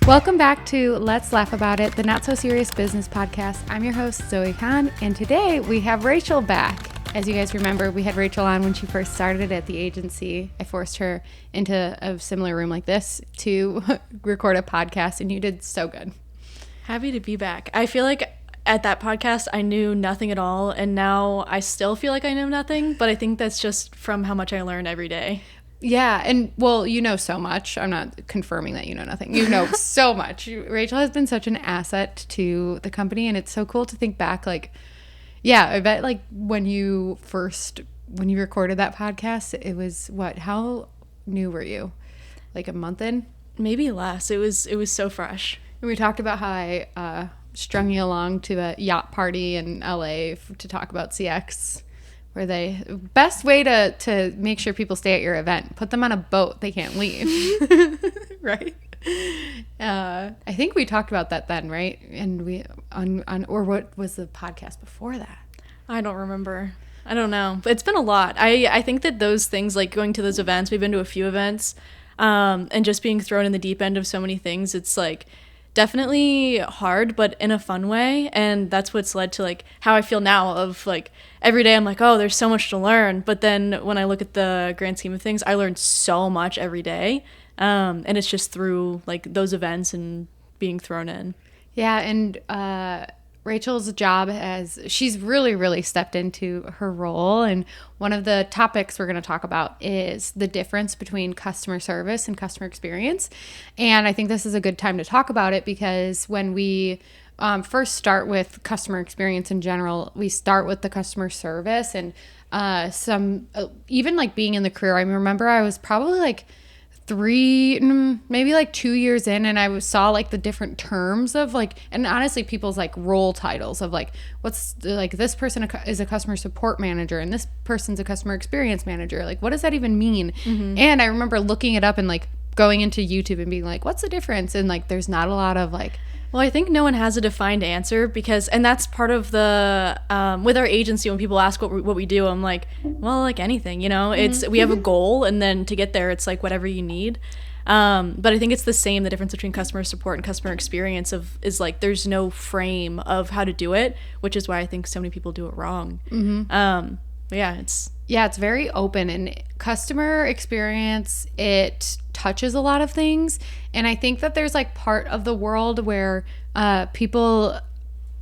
Welcome back to Let's Laugh About It, the Not So Serious Business Podcast. I'm your host, Zoe Khan, and today we have Rachel back. As you guys remember, we had Rachel on when she first started at the agency. I forced her into a similar room like this to record a podcast, and you did so good. Happy to be back. I feel like at that podcast, I knew nothing at all, and now I still feel like I know nothing, but I think that's just from how much I learn every day. Yeah, and well, you know so much. I'm not confirming that you know nothing. You know so much. Rachel has been such an asset to the company, and it's so cool to think back. Like, yeah, I bet like when you recorded that podcast, it was what? How new were you? Like a month in? Maybe less. It was so fresh. And we talked about how I strung you along to a yacht party in LA to talk about CX. Where they best way to make sure people stay at your event, put them on a boat, they can't leave. Right? I think we talked about that then, right? And we on or what was the podcast before that? I don't remember. I don't know. But it's been a lot. I think that those things, like going to those events, we've been to a few events, and just being thrown in the deep end of so many things, it's like definitely hard, but in a fun way. And that's what's led to like how I feel now of like every day I'm like, oh, there's so much to learn. But then when I look at the grand scheme of things, I learn so much every day. And it's just through like those events and being thrown in. Yeah. And Rachel's job she's really, really stepped into her role. And one of the topics we're going to talk about is the difference between customer service and customer experience. And I think this is a good time to talk about it because when we first start with customer experience in general, we start with the customer service and even like being in the career. I remember I was probably like 2 years in, and I saw like the different terms of like, and honestly people's like role titles of like what's like this person is a customer support manager and this person's a customer experience manager. Like what does that even mean? Mm-hmm. And I remember looking it up and like going into YouTube and being like, what's the difference? And like there's not a lot of like, well, I think no one has a defined answer because, and that's part of the, with our agency, when people ask what we do, I'm like, well, like anything, you know, we have a goal, and then to get there, it's like whatever you need. But I think it's the same, the difference between customer support and customer experience is like, there's no frame of how to do it, which is why I think so many people do it wrong. Mm-hmm. It's very open, and customer experience, it touches a lot of things. And I think that there's like part of the world where people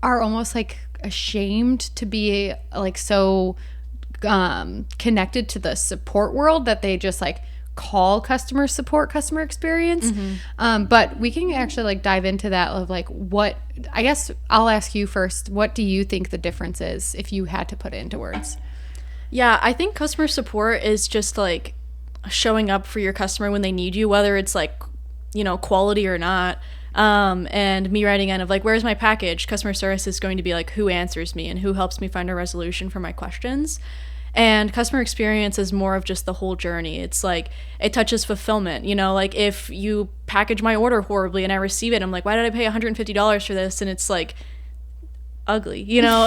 are almost like ashamed to be like so connected to the support world that they just like call customer support customer experience. Mm-hmm. But we can actually like dive into that of like what, I guess I'll ask you first, what do you think the difference is if you had to put it into words? Yeah, I think customer support is just like showing up for your customer when they need you, whether it's like, you know, quality or not. And me writing in of like, where's my package? Customer service is going to be like, who answers me and who helps me find a resolution for my questions. And customer experience is more of just the whole journey. It's like, it touches fulfillment, you know, like if you package my order horribly and I receive it, I'm like, why did I pay $150 for this? And it's like, ugly, you know,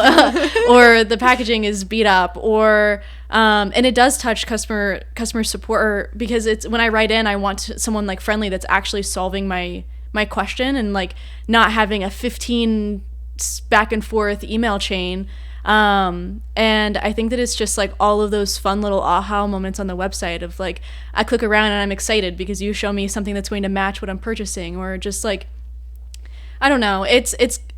or the packaging is beat up, or and it does touch customer support, because it's when I write in, I want someone like friendly that's actually solving my question and like not having a 15 back and forth email chain. And I think that it's just like all of those fun little aha moments on the website of like, I click around and I'm excited because you show me something that's going to match what I'm purchasing, or just like, I don't know, it's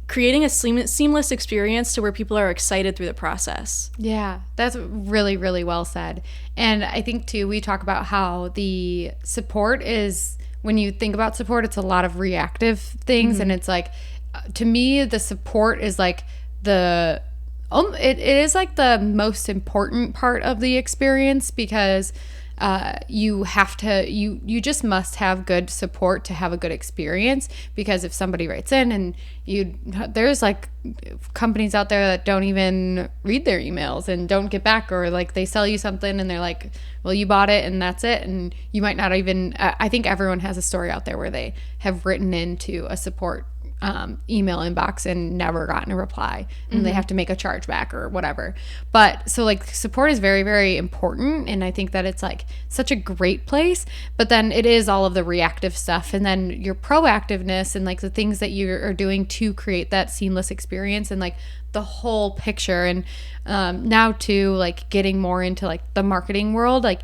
creating a seamless experience to where people are excited through the process. Yeah, that's really, really well said. And I think too, we talk about how the support is, when you think about support, it's a lot of reactive things. Mm-hmm. And it's like, to me, the support is like it is like the most important part of the experience, because you just must have good support to have a good experience. Because if somebody writes in and there's like companies out there that don't even read their emails and don't get back, or like they sell you something and they're like, well, you bought it and that's it. And you might not even, I think everyone has a story out there where they have written into a support email inbox and never gotten a reply, and they have to make a chargeback or whatever. But so like support is very, very important, and I think that it's like such a great place. But then it is all of the reactive stuff, and then your proactiveness and like the things that you are doing to create that seamless experience and like the whole picture. And now too, like getting more into like the marketing world, like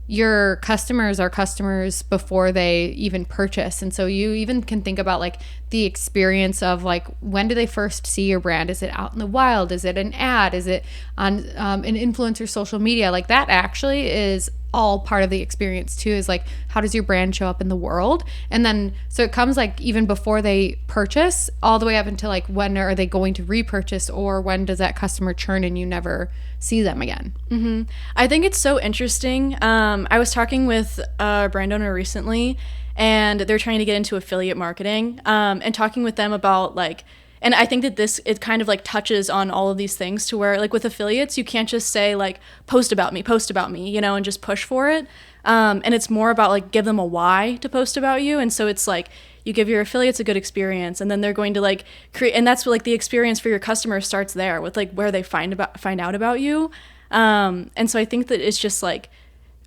your customers are customers before they even purchase. And so you even can think about like the experience of like, when do they first see your brand? Is it out in the wild? Is it an ad? Is it on an influencer social media? Like that actually is all part of the experience too, is like, how does your brand show up in the world? And then so it comes like even before they purchase all the way up until like, when are they going to repurchase, or when does that customer churn and you never see them again? I think it's so interesting. I was talking with a brand owner recently, and they're trying to get into affiliate marketing, and talking with them about like, and I think that it kind of like touches on all of these things, to where like with affiliates, you can't just say like, post about me, you know, and just push for it. And it's more about like, give them a why to post about you. And so it's like, you give your affiliates a good experience, and then they're going to like create, and that's what, like the experience for your customers starts there with like where they find out about you. And so I think that it's just like,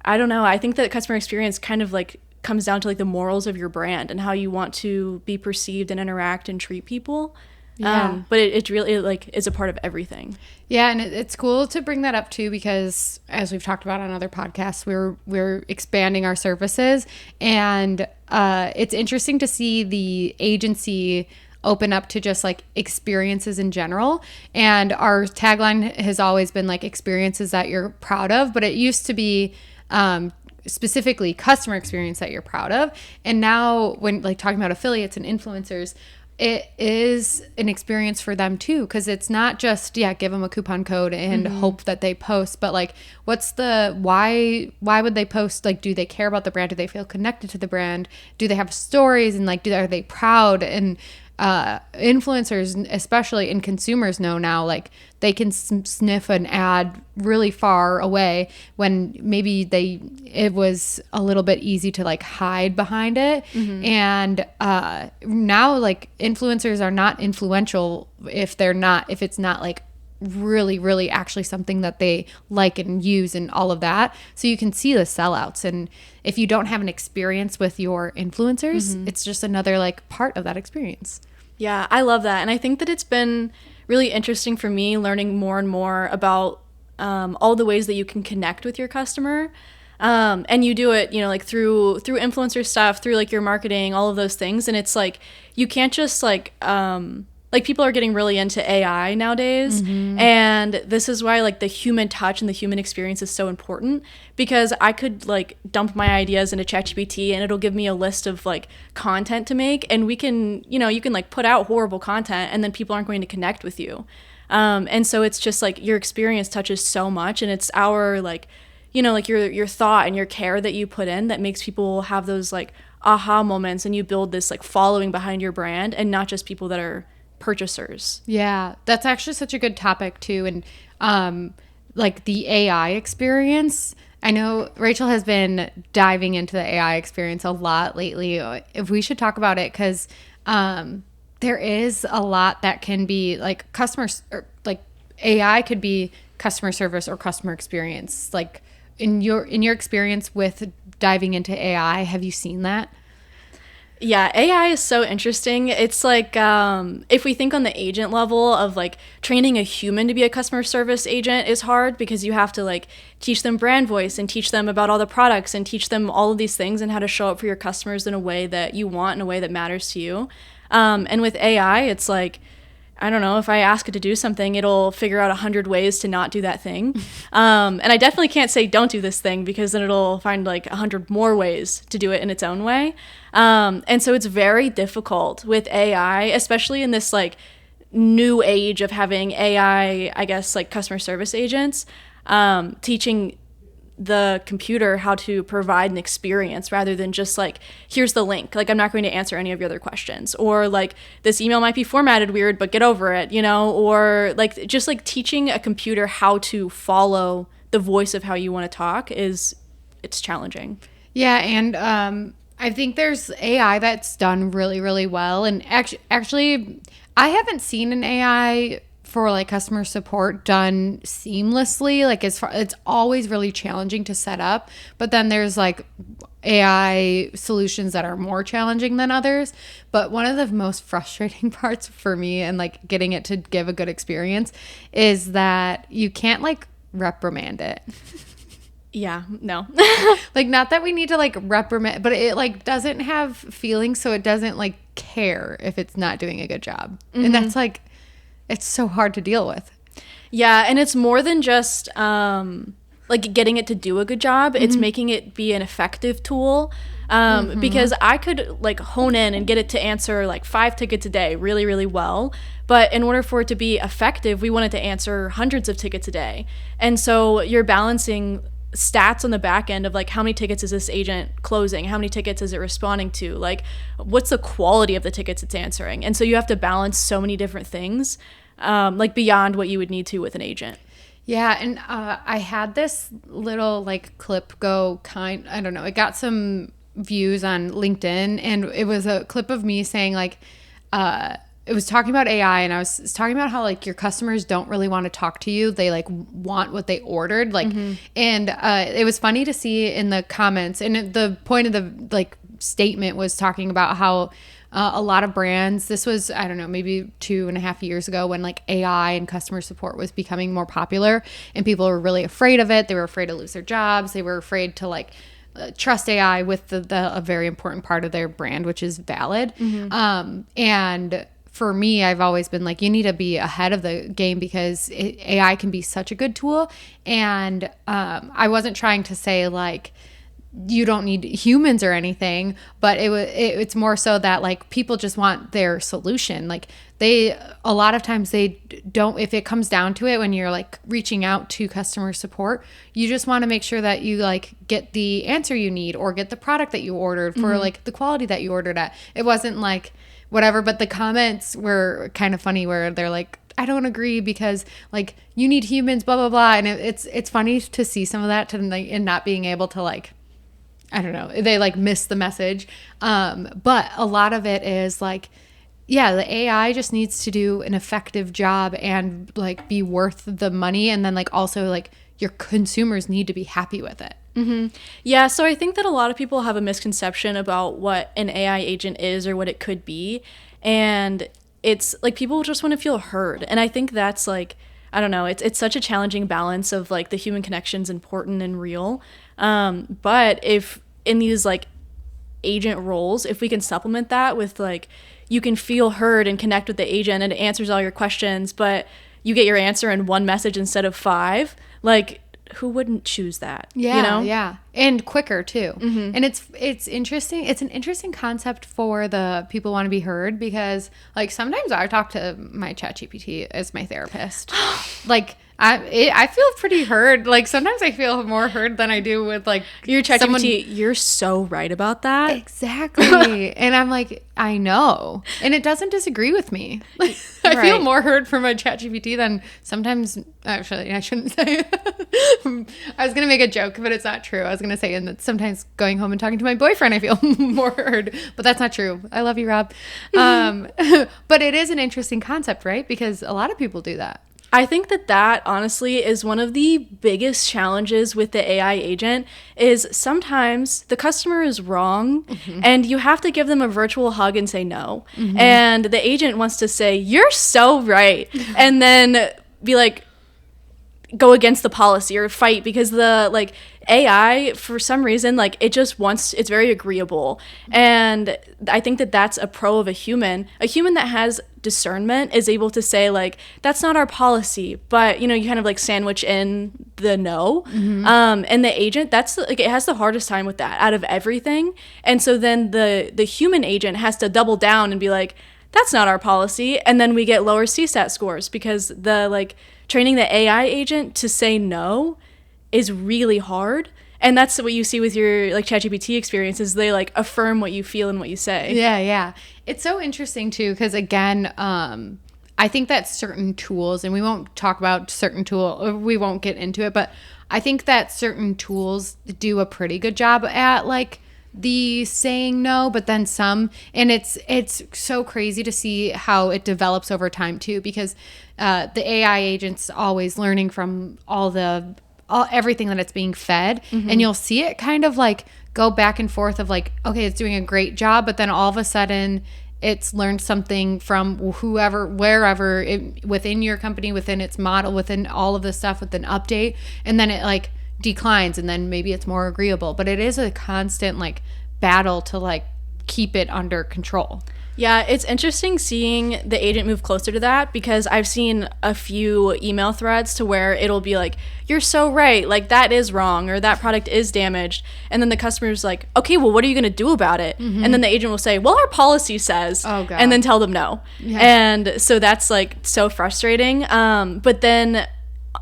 I don't know, I think that customer experience kind of like comes down to like the morals of your brand and how you want to be perceived and interact and treat people. Yeah. But it really like is a part of everything. Yeah, and it's cool to bring that up too, because as we've talked about on other podcasts, we're expanding our services, and it's interesting to see the agency open up to just like experiences in general. And our tagline has always been like experiences that you're proud of, but it used to be specifically customer experience that you're proud of. And now when like talking about affiliates and influencers, it is an experience for them too, because it's not just give them a coupon code and hope that they post, but like what's the why would they post? Like, do they care about the brand? Do they feel connected to the brand? Do they have stories? And like, are they proud? And influencers especially, and consumers know now, like they can sniff an ad really far away when maybe it was a little bit easy to like hide behind it. And now like influencers are not influential if it's not like really, really actually something that they like and use and all of that. So you can see the sellouts. And if you don't have an experience with your influencers, it's just another like part of that experience. Yeah, I love that. And I think that it's been really interesting for me learning more and more about all the ways that you can connect with your customer. And you do it, you know, like through influencer stuff, through like your marketing, all of those things. And it's like, you can't just like people are getting really into AI nowadays. And this is why like the human touch and the human experience is so important, because I could like dump my ideas into ChatGPT and it'll give me a list of like content to make. And we can, you know, you can like put out horrible content and then people aren't going to connect with you. And so it's just like your experience touches so much, and it's our like, you know, like your thought and your care that you put in that makes people have those like aha moments, and you build this like following behind your brand, and not just people that are purchasers. Yeah, that's actually such a good topic too. And like the AI experience, I know Rachel has been diving into the AI experience a lot lately. If we should talk about it, because there is a lot that can be like customers, or like AI could be customer service or customer experience. Like in your experience with diving into AI, have you seen that? Yeah, AI is so interesting. It's like, if we think on the agent level of like training a human to be a customer service agent is hard, because you have to like teach them brand voice and teach them about all the products and teach them all of these things and how to show up for your customers in a way that you want, in a way that matters to you. And with AI, it's like, I don't know, if I ask it to do something, it'll figure out 100 ways to not do that thing. And I definitely can't say don't do this thing, because then it'll find like 100 more ways to do it in its own way. And so it's very difficult with AI, especially in this like new age of having AI, I guess, like customer service agents, teaching the computer how to provide an experience rather than just like, here's the link, like I'm not going to answer any of your other questions, or like this email might be formatted weird but get over it, you know, or like just like teaching a computer how to follow the voice of how you want to talk it's challenging. Yeah, and I think there's AI that's done really, really well. And actually, I haven't seen an AI for like customer support done seamlessly. Like it's always really challenging to set up. But then there's like AI solutions that are more challenging than others. But one of the most frustrating parts for me and like getting it to give a good experience is that you can't like reprimand it. Yeah, no. Like, not that we need to like reprimand, but it like doesn't have feelings, so it doesn't like care if it's not doing a good job. And that's like, it's so hard to deal with. Yeah, and it's more than just like getting it to do a good job. It's making it be an effective tool. Because I could like hone in and get it to answer like 5 tickets a day really, really well. But in order for it to be effective, we want it to answer hundreds of tickets a day. And so you're balancing stats on the back end of like how many tickets is this agent closing, how many tickets is it responding to, like what's the quality of the tickets it's answering. And so you have to balance so many different things, like beyond what you would need to with an agent. Yeah, and I had this little like clip I don't know, it got some views on LinkedIn, and it was a clip of me saying like it was talking about AI, and I was talking about how like your customers don't really want to talk to you. They like want what they ordered. Like, and it was funny to see in the comments, and the point of the like statement was talking about how a lot of brands, this was, I don't know, maybe 2.5 years ago when like AI and customer support was becoming more popular, and people were really afraid of it. They were afraid to lose their jobs. They were afraid to like trust AI with a very important part of their brand, which is valid. And for me, I've always been like, you need to be ahead of the game because AI can be such a good tool. And I wasn't trying to say like, you don't need humans or anything, but it's more so that like people just want their solution. Like a lot of times they don't, if it comes down to it, when you're like reaching out to customer support, you just want to make sure that you like get the answer you need or get the product that you ordered for like the quality that you ordered at. It wasn't like whatever, but the comments were kind of funny where they're like, I don't agree because like you need humans, blah, blah, blah. And it's funny to see some of that and not being able to like, I don't know, they like miss the message. But a lot of it is like, yeah, the AI just needs to do an effective job and like be worth the money. And then like also like your consumers need to be happy with it. Yeah, so I think that a lot of people have a misconception about what an AI agent is or what it could be. And it's like people just want to feel heard. And I think that's like, I don't know, it's such a challenging balance of like the human connection's important and real. But if in these like agent roles, if we can supplement that with like, you can feel heard and connect with the agent and it answers all your questions, but you get your answer in one message instead of 5, like who wouldn't choose that? Yeah, you know? Yeah. And quicker too. And it's interesting. It's an interesting concept for the people who want to be heard because like sometimes I talk to my ChatGPT as my therapist. Like I feel pretty heard. Like sometimes I feel more heard than I do with like your ChatGPT. You're so right about that. Exactly. And I'm like, I know. And it doesn't disagree with me. Like, I feel more heard from a ChatGPT than sometimes. Actually, I shouldn't say. I was gonna make a joke, but it's not true. I was gonna say, and that sometimes going home and talking to my boyfriend, I feel more heard, but that's not true. I love you, Rob. But it is an interesting concept, right? Because a lot of people do that. I think that honestly is one of the biggest challenges with the AI agent is sometimes the customer is wrong and you have to give them a virtual hug and say no. And the agent wants to say, you're so right. And then be like, go against the policy or fight because the like AI for some reason like it just wants, it's very agreeable. And I think that that's a pro of a human that has discernment is able to say like that's not our policy, but you know you kind of like sandwich in the no. And the agent, that's like it has the hardest time with that out of everything. And so then the human agent has to double down and be like that's not our policy, and then we get lower CSAT scores because the like training the AI agent to say no is really hard. And that's what you see with your like ChatGPT experiences. They like affirm what you feel and what you say. Yeah. It's so interesting too, because again, I think that certain tools, and we won't talk about certain tool, we won't get into it, but I think that certain tools do a pretty good job at like the saying no, but then some, and it's so crazy to see how it develops over time too, because the AI agent's always learning from everything that it's being fed, and you'll see it kind of like go back and forth of like, okay, it's doing a great job, but then all of a sudden it's learned something from whoever, wherever within your company, within its model, within all of this stuff, with an update, and then it like declines, and then maybe it's more agreeable. But it is a constant like battle to like keep it under control. Yeah, it's interesting seeing the agent move closer to that, because I've seen a few email threads to where it'll be like, you're so right, like that is wrong, or that product is damaged. And then the customer's like, okay, well, what are you going to do about it? And then the agent will say, well, our policy says, oh, God. And then tell them no. Yeah. And so that's like so frustrating. But then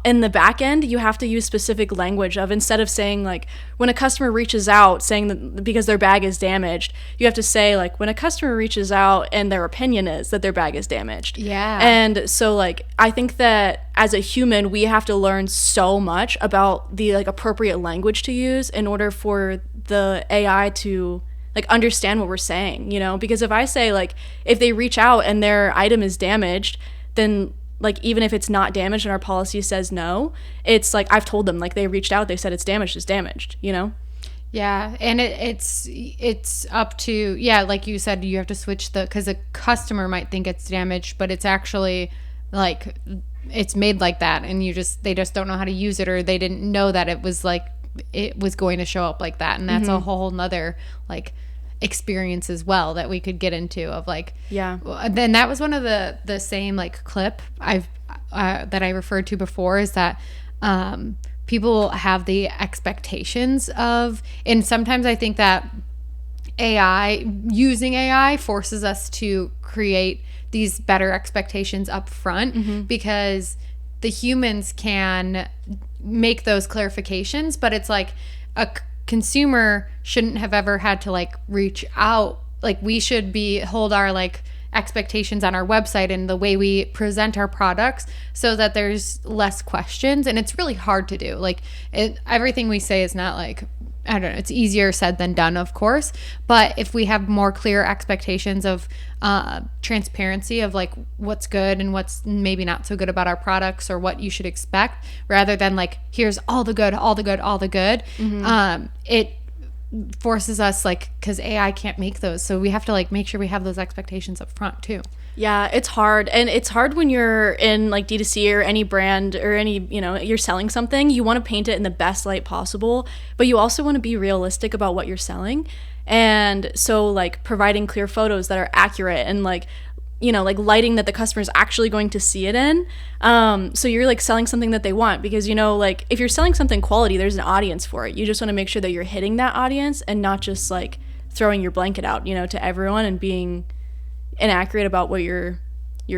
in the back end, you have to use specific language of, instead of saying like, when a customer reaches out saying that because their bag is damaged, you have to say like, when a customer reaches out and their opinion is that their bag is damaged. Yeah. And so like, I think that as a human, we have to learn so much about the like appropriate language to use in order for the AI to like understand what we're saying, you know? Because if I say like, if they reach out and their item is damaged, then like, even if it's not damaged and our policy says no, it's like, I've told them, like, they reached out, they said it's damaged, you know? Yeah. And it's up to, yeah, like you said, you have to switch because a customer might think it's damaged, but it's actually like, it's made like that, and they just don't know how to use it, or they didn't know that it was going to show up like that. And that's a whole nother like experience as well that we could get into of like, yeah. Then that was one of the same like clip that I referred to before, is that people have the expectations of, and sometimes I think that using AI forces us to create these better expectations up front, because the humans can make those clarifications, but it's like a consumer shouldn't have ever had to like reach out. Like, we should hold our like expectations on our website and the way we present our products so that there's less questions. And it's really hard to do. Like, everything we say is not like, I don't know, it's easier said than done, of course. But if we have more clear expectations of transparency of like what's good and what's maybe not so good about our products, or what you should expect, rather than like, here's all the good, it forces us, like, because AI can't make those. So we have to like make sure we have those expectations up front too. Yeah, it's hard. And it's hard when you're in like D2C or any brand or any, you know, you're selling something, you want to paint it in the best light possible, but you also want to be realistic about what you're selling. And so like providing clear photos that are accurate, and like, you know, like lighting that the customer is actually going to see it in. So you're like selling something that they want, because, you know, like if you're selling something quality, there's an audience for it. You just want to make sure that you're hitting that audience and not just like throwing your blanket out, you know, to everyone and being inaccurate about what you're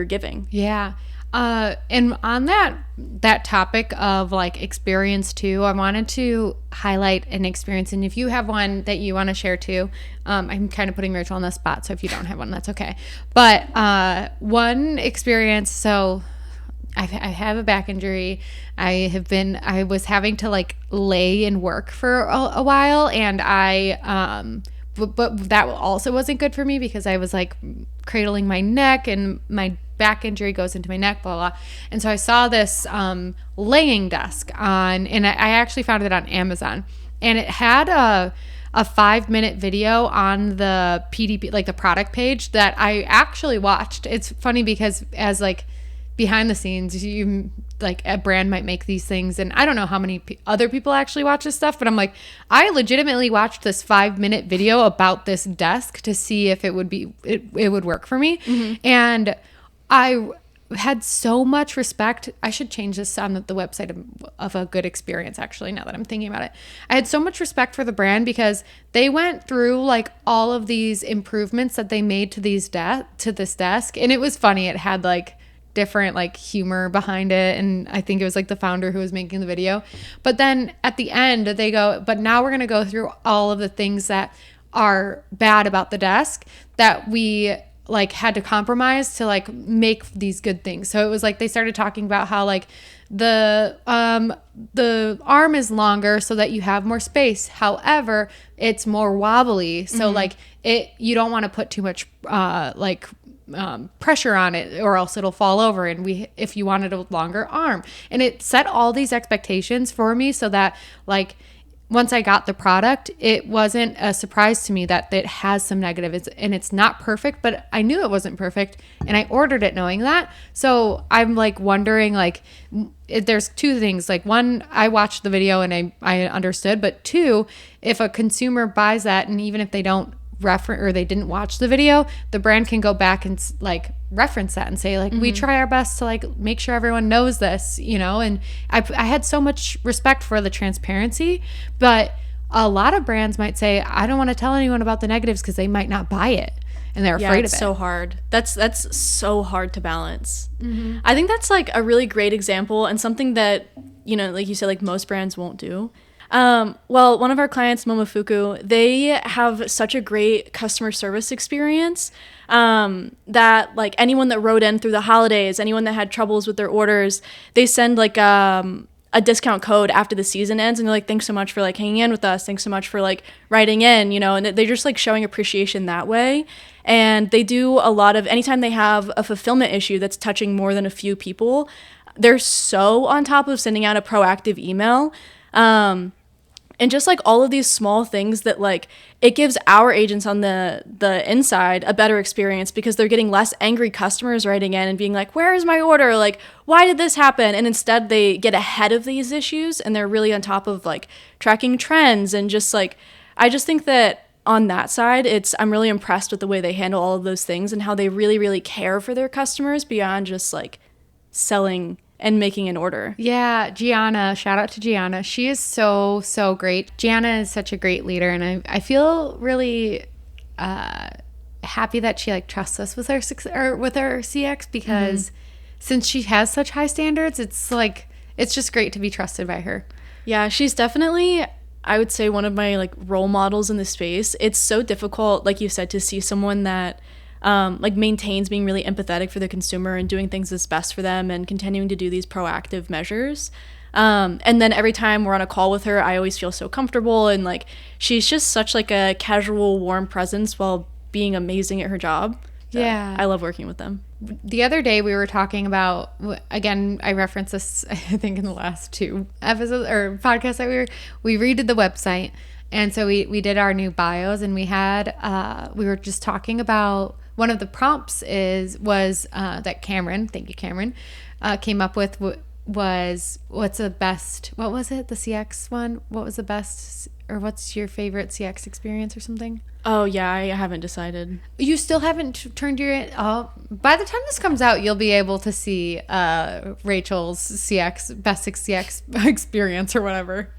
giving. Yeah. And on that topic of like experience too, I wanted to highlight an experience. And if you have one that you want to share too, I'm kind of putting Rachel on the spot, so if you don't have one, that's okay. But one experience, so I have a back injury. I was having to like lay and work for a while, and but that also wasn't good for me, because I was like cradling my neck, and my back injury goes into my neck, blah, blah. And so I saw this laying desk and I actually found it on Amazon, and it had a 5-minute video on the PDP, like the product page, that I actually watched. It's funny because as like behind the scenes, you like a brand might make these things, and I don't know how many other people actually watch this stuff, but I'm like, I legitimately watched this 5-minute video about this desk to see if it would work for me. And I had so much respect. I should change this on the website of a good experience, actually, now that I'm thinking about it. I had so much respect for the brand, because they went through like all of these improvements that they made to this desk. And it was funny. It had like different like humor behind it, and I think it was like the founder who was making the video. But then at the end they go, but now we're going to go through all of the things that are bad about the desk that we like had to compromise to like make these good things. So it was like they started talking about how like the arm is longer so that you have more space. However, it's more wobbly. So like you don't want to put too much pressure on it or else it'll fall over. And if you wanted a longer arm, and it set all these expectations for me so that like once I got the product, it wasn't a surprise to me that it has some negative. It's not perfect, but I knew it wasn't perfect, and I ordered it knowing that. So I'm like wondering, like, there's two things. Like, one, I watched the video and I understood, but two, if a consumer buys that, and even if they don't reference or they didn't watch the video, the brand can go back and like reference that and say like, we try our best to like make sure everyone knows this, you know. And I had so much respect for the transparency, but a lot of brands might say, I don't want to tell anyone about the negatives because they might not buy it and they're afraid of it. It's so hard. That's so hard to balance. I think that's like a really great example and something that, you know, like you said, like most brands won't do. Well, one of our clients, Momofuku, they have such a great customer service experience that like anyone that wrote in through the holidays, anyone that had troubles with their orders, they send like a discount code after the season ends, and they're like, thanks so much for like hanging in with us. Thanks so much for like writing in, you know, and they're just like showing appreciation that way. And they do a lot of, anytime they have a fulfillment issue that's touching more than a few people, they're so on top of sending out a proactive email. And just like all of these small things that like it gives our agents on the inside a better experience because they're getting less angry customers writing in and being like, where is my order? Like, why did this happen? And instead they get ahead of these issues and they're really on top of like tracking trends. And just like, I just think that on that side, I'm really impressed with the way they handle all of those things and how they really, really care for their customers beyond just like selling and making an order. Yeah, Gianna, shout out to Gianna. She is so, so great. Gianna is such a great leader, and I feel really happy that she like trusts us with our CX because since she has such high standards, it's like it's just great to be trusted by her. Yeah, she's definitely, I would say, one of my like role models in the space. It's so difficult, like you said, to see someone that like maintains being really empathetic for the consumer and doing things that's best for them and continuing to do these proactive measures. And then every time we're on a call with her, I always feel so comfortable, and like she's just such like a casual, warm presence while being amazing at her job. So yeah, I love working with them. The other day we were talking about, again, I referenced this I think in the last 2 episodes or podcasts that we redid the website, and so we did our new bios, and we were just talking about one of the prompts was that Cameron, thank you Cameron, came up with was what's the best, what was it, the CX one? What was the best, or what's your favorite CX experience or something? Oh yeah, I haven't decided. You still haven't turned your, by the time this comes out, you'll be able to see Rachel's best CX experience or whatever.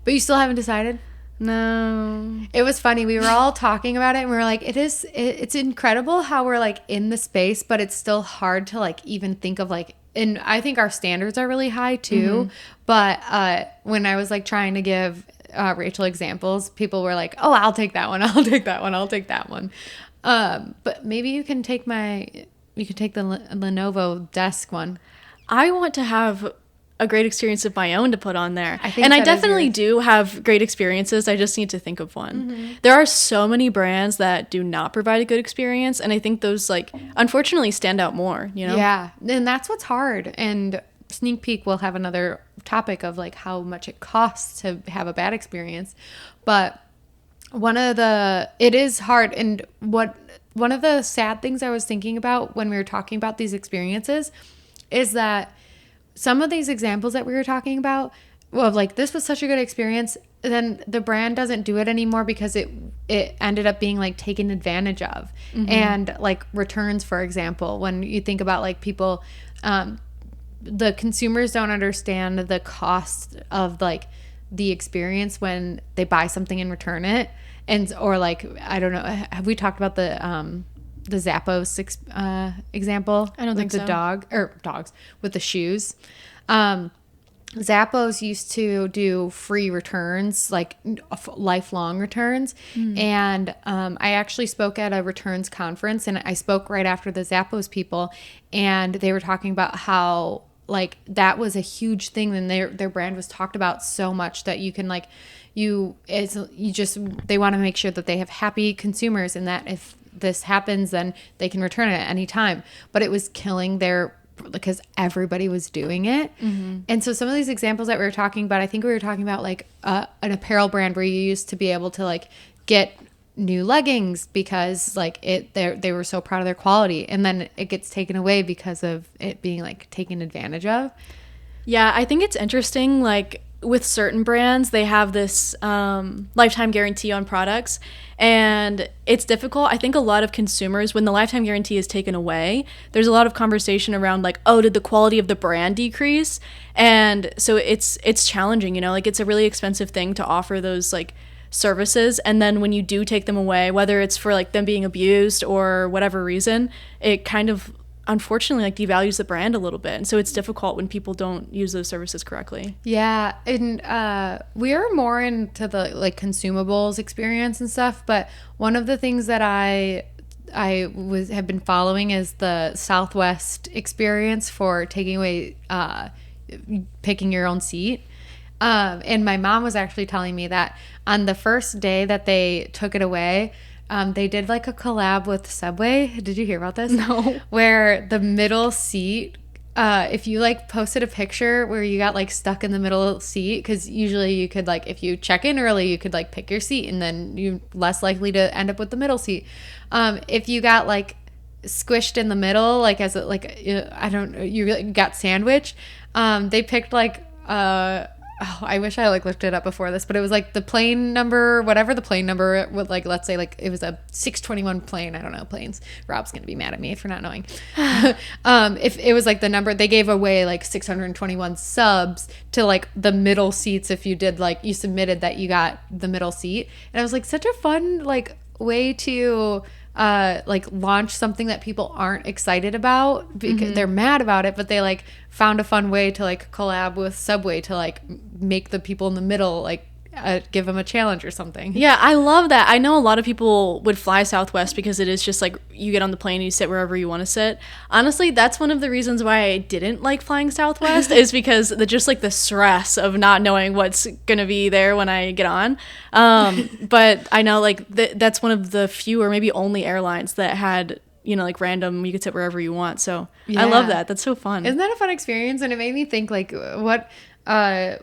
But you still haven't decided? No. It was funny. We were all talking about it and we were like, it's incredible how we're like in the space, but it's still hard to like even think of like, and I think our standards are really high too. But when I was like trying to give Rachel examples, people were like, oh, I'll take that one. I'll take that one. I'll take that one. But maybe you can take the Lenovo desk one. I want to have a great experience of my own to put on there. I I definitely do have great experiences. I just need to think of one. There are so many brands that do not provide a good experience, and I think those like unfortunately stand out more, you know? Yeah. And that's what's hard. And Sneak Peek will have another topic of like how much it costs to have a bad experience. But it is hard. And one of the sad things I was thinking about when we were talking about these experiences is that some of these examples that we were talking about, well, like this was such a good experience, then the brand doesn't do it anymore because it ended up being like taken advantage of. And like returns, for example, when you think about like people, the consumers don't understand the cost of like the experience when they buy something and return it. And, or like, I don't know, have we talked about the Zappos example? I don't think so. With the dogs with the shoes. Zappos used to do free returns, like lifelong returns. And I actually spoke at a returns conference, and I spoke right after the Zappos people, and they were talking about how like that was a huge thing, and their brand was talked about so much that you can like they want to make sure that they have happy consumers, and that if this happens, then they can return it at any time. But it was killing their, because everybody was doing it. And so some of these examples that we were talking about, I think we were talking about like an apparel brand where you used to be able to like get new leggings because like they were so proud of their quality, and then it gets taken away because of it being like taken advantage of. Yeah, I think it's interesting, like with certain brands, they have this lifetime guarantee on products, and it's difficult. I think a lot of consumers, when the lifetime guarantee is taken away, there's a lot of conversation around like, oh, did the quality of the brand decrease? And so it's challenging, you know, like it's a really expensive thing to offer those like services, and then when you do take them away, whether it's for like them being abused or whatever reason, it kind of unfortunately like devalues the brand a little bit, and so it's difficult when people don't use those services correctly. Yeah, and we are more into the like consumables experience and stuff, but one of the things that I have been following is the Southwest experience for taking away picking your own seat. And my mom was actually telling me that on the first day that they took it away, they did like a collab with Subway. Did you hear about this? No. Where the middle seat, if you like posted a picture where you got like stuck in the middle seat, because usually you could like, if you check in early, you could like pick your seat, and then you're less likely to end up with the middle seat. If you got like squished in the middle, like as a, like you got sandwiched, they picked like I wish I like looked it up before this, but it was like the plane number, whatever the plane number would, like, let's say like it was a 621 plane. I don't know planes. Rob's gonna be mad at me for not knowing. If it was like the number, they gave away like 621 subs to like the middle seats if you did like you submitted that you got the middle seat, and it was like such a fun like way to like launch something that people aren't excited about because they're mad about it, but they like found a fun way to like collab with Subway to like make the people in the middle like give them a challenge or something. Yeah, I love that. I know a lot of people would fly Southwest because it is just like you get on the plane and you sit wherever you want to sit. Honestly, that's one of the reasons why I didn't like flying Southwest is because just like the stress of not knowing what's going to be there when I get on. But I know like that's one of the few or maybe only airlines that had, you know, like random, you could sit wherever you want. So yeah. I love that. That's so fun. Isn't that a fun experience? And it made me think like what,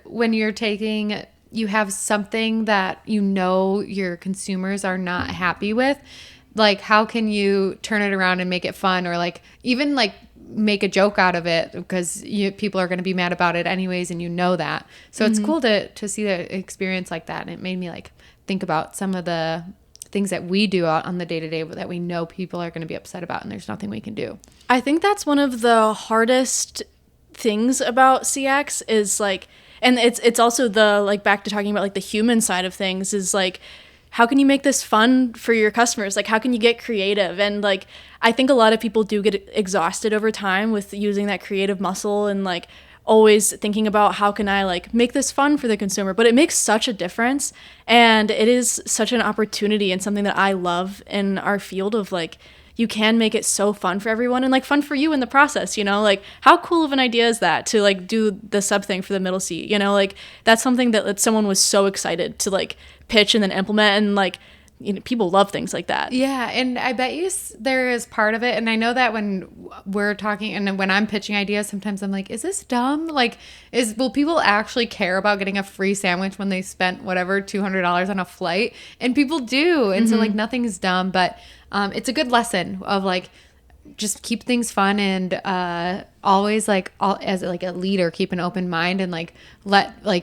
when you're taking, you have something that you know your consumers are not happy with, like how can you turn it around and make it fun, or like even like make a joke out of it because people are going to be mad about it anyways, and you know that. So it's cool to see the experience like that, and it made me like think about some of the things that we do out on the day-to-day that we know people are going to be upset about, and there's nothing we can do. I think that's one of the hardest things about CX is like, and it's also the like back to talking about like the human side of things is like, how can you make this fun for your customers? Like how can you get creative? And like I think a lot of people do get exhausted over time with using that creative muscle and like always thinking about how can I like make this fun for the consumer, but it makes such a difference, and it is such an opportunity and something that I love in our field of like, you can make it so fun for everyone and like fun for you in the process, you know, like how cool of an idea is that to like do the sub thing for the middle seat, you know, like that's something that someone was so excited to like pitch and then implement, and like, you know, people love things like that. Yeah, and I bet you there is part of it, and I know that when we're talking and when I'm pitching ideas, sometimes I'm like, is this dumb? Like, will people actually care about getting a free sandwich when they spent whatever $200 on a flight? And people do, and so like nothing's dumb, but it's a good lesson of like just keep things fun, and always like as like a leader, keep an open mind, and like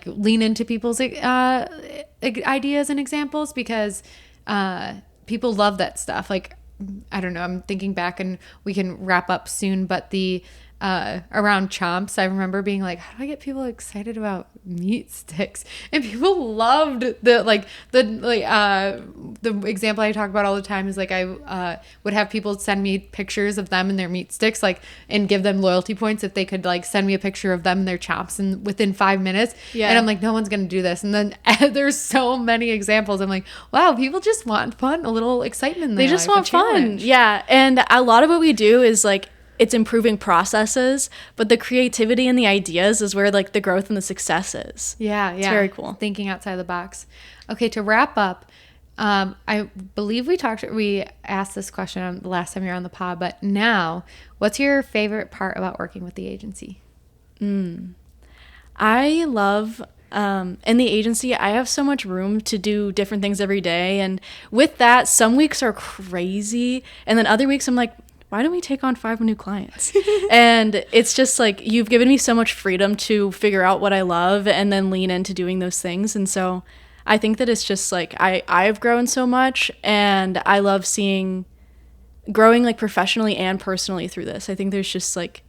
lean into people's ideas and examples, because people love that stuff. Like, I don't know, I'm thinking back and we can wrap up soon, but the around chomps, I remember being like, how do I get people excited about meat sticks? And people loved the example I talk about all the time is like I would have people send me pictures of them and their meat sticks, like, and give them loyalty points if they could like send me a picture of them and their chomps and within 5 minutes. Yeah. And I'm like, no one's gonna do this. And then there's so many examples. I'm like, wow, people just want fun, a little excitement in their They just life, want a fun. challenge. Yeah. And a lot of what we do is like, it's improving processes, but the creativity and the ideas is where like the growth and the success is. Yeah. It's very cool. Thinking outside the box. Okay, to wrap up, I believe we asked this question the last time you were on the pod, but now, what's your favorite part about working with the agency? I love in the agency, I have so much room to do different things every day. And with that, some weeks are crazy. And then other weeks I'm like, why don't we take on 5 new clients? And it's just like, you've given me so much freedom to figure out what I love and then lean into doing those things. And so I think that it's just like, I've grown so much, and I love seeing growing like professionally and personally through this. I think there's just like,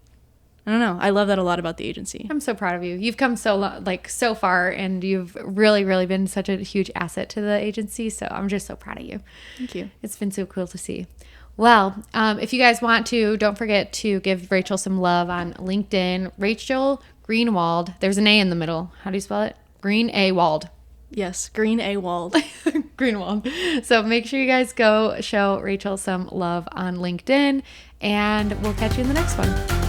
I don't know. I love that a lot about the agency. I'm so proud of you. You've come so far, and you've really, really been such a huge asset to the agency. So I'm just so proud of you. Thank you. It's been so cool to see. Well, if you guys want to, don't forget to give Rachel some love on LinkedIn. Rachel Greenawald. There's an A in the middle. How do you spell it? Greenawald. Yes, Greenawald. Greenawald. So make sure you guys go show Rachel some love on LinkedIn, and we'll catch you in the next one.